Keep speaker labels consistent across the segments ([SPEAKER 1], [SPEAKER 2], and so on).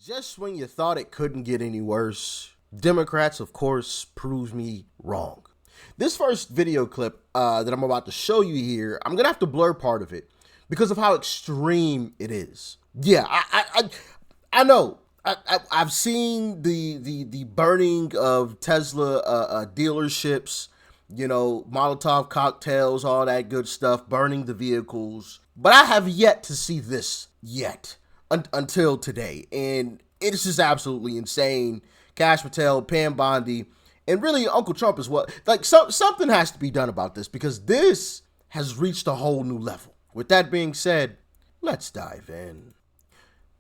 [SPEAKER 1] Just when you thought it couldn't get any worse, Democrats, of course, proved me wrong. This first video clip that I'm about to show you here, I'm going to have to blur part of it because of how extreme it is. Yeah, I know. I've seen the burning of Tesla dealerships, you know, Molotov cocktails, all that good stuff, burning the vehicles. But I have yet to see this yet. Until today, and it's just absolutely insane. Kash Patel, Pam Bondi, and really Uncle Trump as well. Like, something has to be done about this because this has reached a whole new level. With that being said, let's dive in.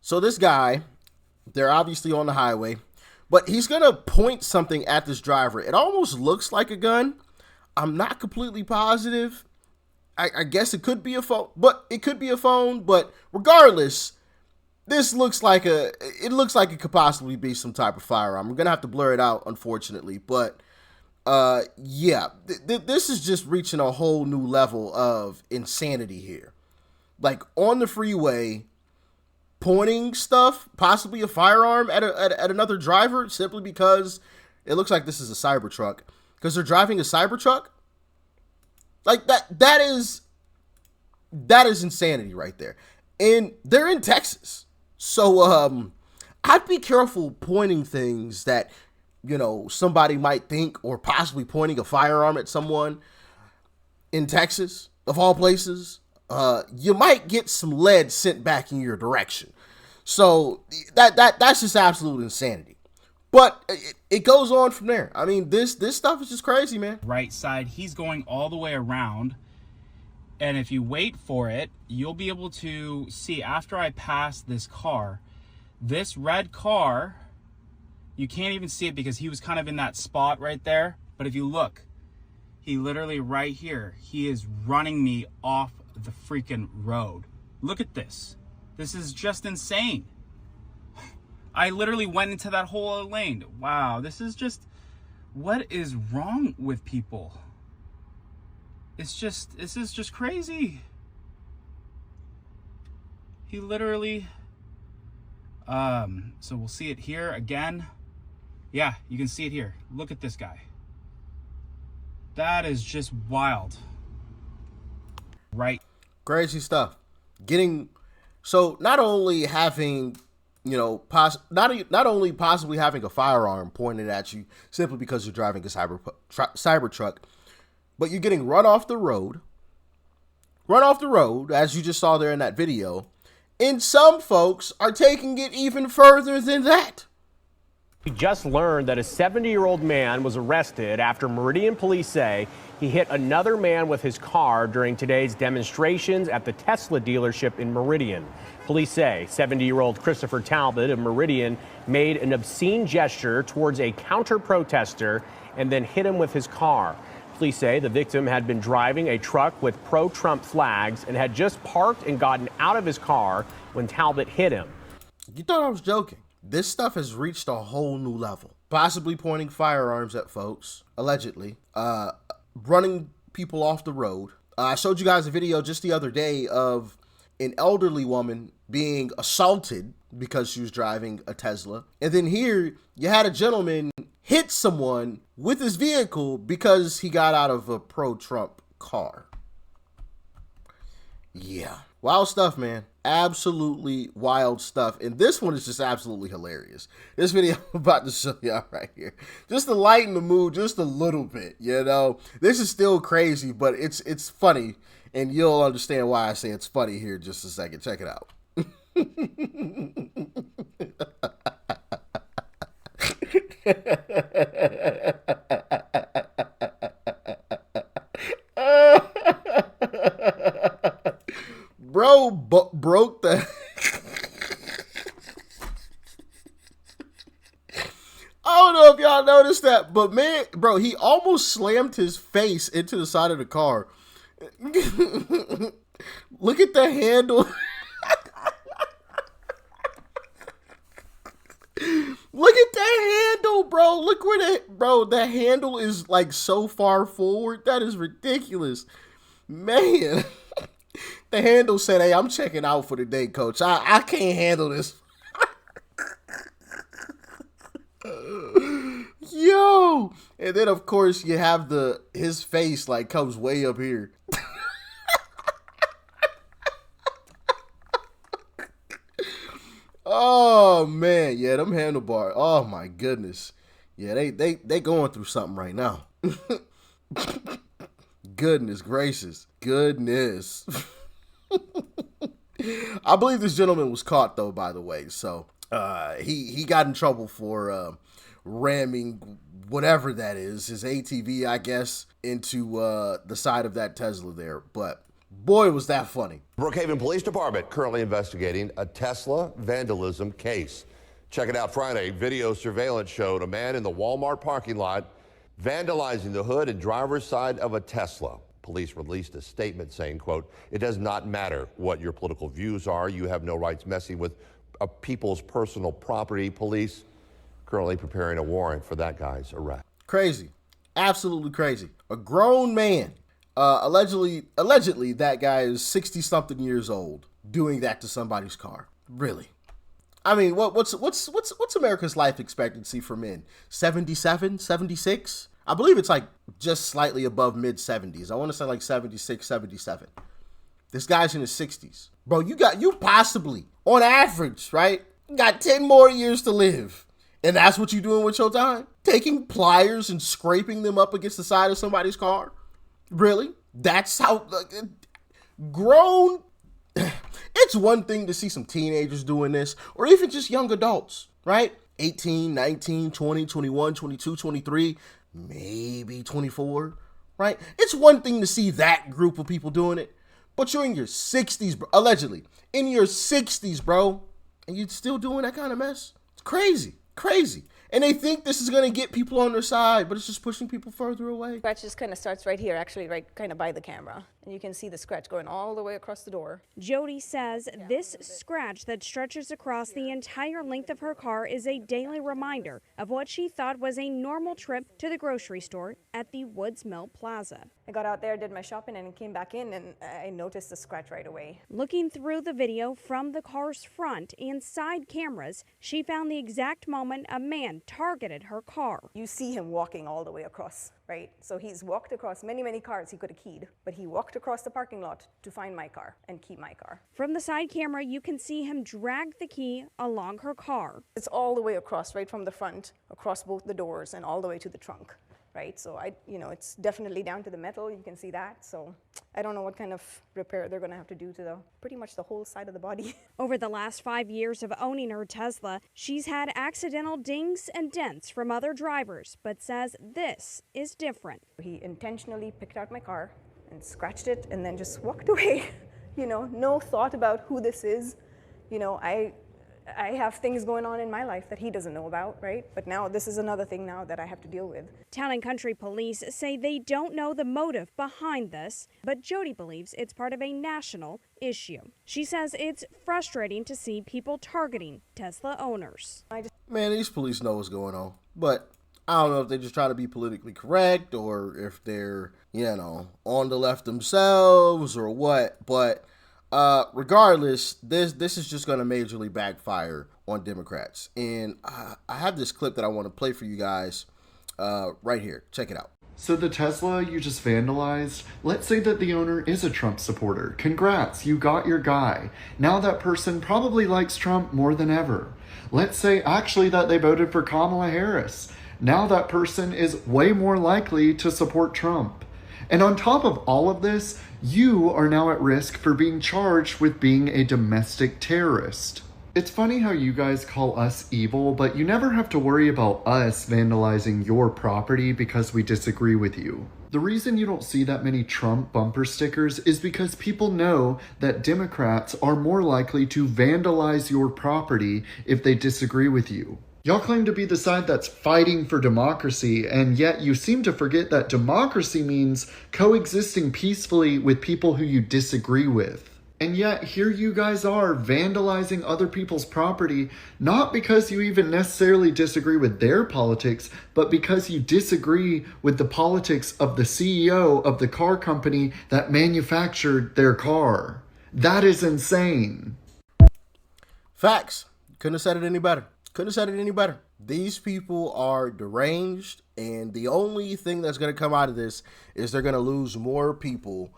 [SPEAKER 1] So this guy, they're obviously on the highway, but he's gonna point something at this driver. It almost looks like a gun. I'm not completely positive. I guess it could be a phone, but regardless, this looks like it could possibly be some type of firearm. I'm gonna have to blur it out, unfortunately, but yeah, this is just reaching a whole new level of insanity here. Like, on the freeway, pointing stuff, possibly a firearm at another driver, simply because it looks like this is a Cybertruck, because they're driving a Cybertruck. Like, that is insanity right there, and they're in Texas. So, I'd be careful pointing things that, you know, somebody might think, or possibly pointing a firearm at someone in Texas, of all places. You might get some lead sent back in your direction. So that's just absolute insanity. But it goes on from there. I mean, this stuff is just crazy, man.
[SPEAKER 2] Right side, he's going all the way around. And if you wait for it, you'll be able to see after I pass this car, this red car, you can't even see it because he was kind of in that spot right there. But if you look, he literally right here, he is running me off the freaking road. Look at this. This is just insane. I literally went into that whole other lane. Wow, this is just, what is wrong with people? This is just crazy. He literally, so we'll see it here again. Yeah, you can see it here. Look at this guy. That is just wild. Right.
[SPEAKER 1] Crazy stuff. So not only having, you know, not only possibly having a firearm pointed at you simply because you're driving a Cybertruck, but you're getting run off the road, as you just saw there in that video. And some folks are taking it even further than that.
[SPEAKER 3] We just learned that a 70-year-old man was arrested after Meridian police say he hit another man with his car during today's demonstrations at the Tesla dealership in Meridian. Police say 70-year-old Christopher Talbot of Meridian made an obscene gesture towards a counter-protester and then hit him with his car. Police say the victim had been driving a truck with pro-Trump flags and had just parked and gotten out of his car when Talbot hit him.
[SPEAKER 1] You thought I was joking. This stuff has reached a whole new level. Possibly pointing firearms at folks, allegedly. Running people off the road. I showed you guys a video just the other day of an elderly woman being assaulted because she was driving a Tesla. And then here, you had a gentleman hit someone with his vehicle because he got out of a pro-Trump car. Yeah. Wild stuff, man. Absolutely wild stuff. And this one is just absolutely hilarious. This video I'm about to show y'all right here, just to lighten the mood just a little bit, you know. This is still crazy, but it's funny, and you'll understand why I say it's funny here in just a second. Check it out. Bro broke the I don't know if y'all noticed that, but man, bro, he almost slammed his face into the side of the car. Look at the handle. Look at that handle, bro. Look where the handle is like so far forward. That is ridiculous. Man. The handle said, "Hey, I'm checking out for the day, coach. I can't handle this." Yo, and then of course you have his face like comes way up here. Oh man, yeah, them handlebars. Oh my goodness, yeah, they going through something right now. Goodness gracious, goodness. I believe this gentleman was caught though, by the way. So he got in trouble for ramming whatever that is, his ATV, I guess, into the side of that Tesla there. But boy, was that funny.
[SPEAKER 4] Brookhaven Police Department currently investigating a Tesla vandalism case. Check it out Friday. Video surveillance showed a man in the Walmart parking lot vandalizing the hood and driver's side of a Tesla. Police released a statement saying, quote, "It does not matter what your political views are. You have no rights messing with people's personal property." Police currently preparing a warrant for that guy's arrest.
[SPEAKER 1] Crazy. Absolutely crazy. A grown man. Allegedly, that guy is 60-something years old doing that to somebody's car. Really? I mean, what's America's life expectancy for men? 77, 76? I believe it's like just slightly above mid-70s. I want to say like 76, 77. This guy's in his 60s. Bro, you possibly, on average, right, got 10 more years to live. And that's what you're doing with your time? Taking pliers and scraping them up against the side of somebody's car? Really? That's how grown. It's one thing to see some teenagers doing this, or even just young adults, right? 18, 19, 20, 21, 22, 23, maybe 24, right? It's one thing to see that group of people doing it, but you're in your 60s, bro, allegedly, in your 60s, bro, and you're still doing that kind of mess? It's crazy, crazy. And they think this is going to get people on their side, but it's just pushing people further away.
[SPEAKER 5] Scratch just kind of starts right here, actually, right kind of by the camera. And you can see the scratch going all the way across the door.
[SPEAKER 6] Jody says this scratch that stretches across the entire length of her car is a daily reminder of what she thought was a normal trip to the grocery store at the Woods Mill Plaza.
[SPEAKER 5] I got out there, did my shopping, and came back in, and I noticed the scratch right away.
[SPEAKER 6] Looking through the video from the car's front and side cameras, she found the exact moment a man targeted her car.
[SPEAKER 5] You see him walking all the way across, right? So he's walked across many, many cars he could have keyed, but he walked across the parking lot to find my car and key my car.
[SPEAKER 6] From the side camera, you can see him drag the key along her car.
[SPEAKER 5] It's all the way across, right from the front, across both the doors, and all the way to the trunk. Right, so it's definitely down to the metal. You can see that. So I don't know what kind of repair they're going to have to do to pretty much the whole side of the body.
[SPEAKER 6] Over the last 5 years of owning her Tesla, she's had accidental dings and dents from other drivers, but says this is different.
[SPEAKER 5] He intentionally picked out my car and scratched it and then just walked away. No thought about who this is. I have things going on in my life that he doesn't know about, right? But now this is another thing now that I have to deal with.
[SPEAKER 6] Town and Country Police say they don't know the motive behind this, but Jody believes it's part of a national issue. She says it's frustrating to see people targeting Tesla owners.
[SPEAKER 1] Man, these police know what's going on, but I don't know if they just try to be politically correct or if they're, on the left themselves or what, but regardless, this is just going to majorly backfire on Democrats. And I have this clip that I want to play for you guys right here. Check it out.
[SPEAKER 7] So the Tesla you just vandalized, let's say that the owner is a Trump supporter. Congrats, you got your guy. Now that person probably likes Trump more than ever. Let's say actually that they voted for Kamala Harris. Now that person is way more likely to support Trump. And on top of all of this, you are now at risk for being charged with being a domestic terrorist. It's funny how you guys call us evil, but you never have to worry about us vandalizing your property because we disagree with you. The reason you don't see that many Trump bumper stickers is because people know that Democrats are more likely to vandalize your property if they disagree with you. Y'all claim to be the side that's fighting for democracy, and yet you seem to forget that democracy means coexisting peacefully with people who you disagree with. And yet here you guys are vandalizing other people's property, not because you even necessarily disagree with their politics, but because you disagree with the politics of the CEO of the car company that manufactured their car. That is insane.
[SPEAKER 1] Facts. Couldn't have said it any better. Couldn't have said it any better. These people are deranged, and the only thing that's going to come out of this is they're going to lose more people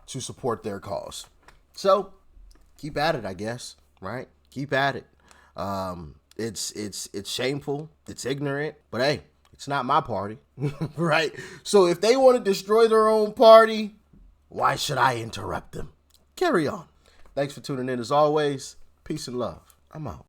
[SPEAKER 1] to support their cause. So keep at it, I guess, right? Keep at it. It's shameful. It's ignorant, but hey, it's not my party, right? So if they want to destroy their own party, why should I interrupt them? Carry on. Thanks for tuning in as always. Peace and love. I'm out.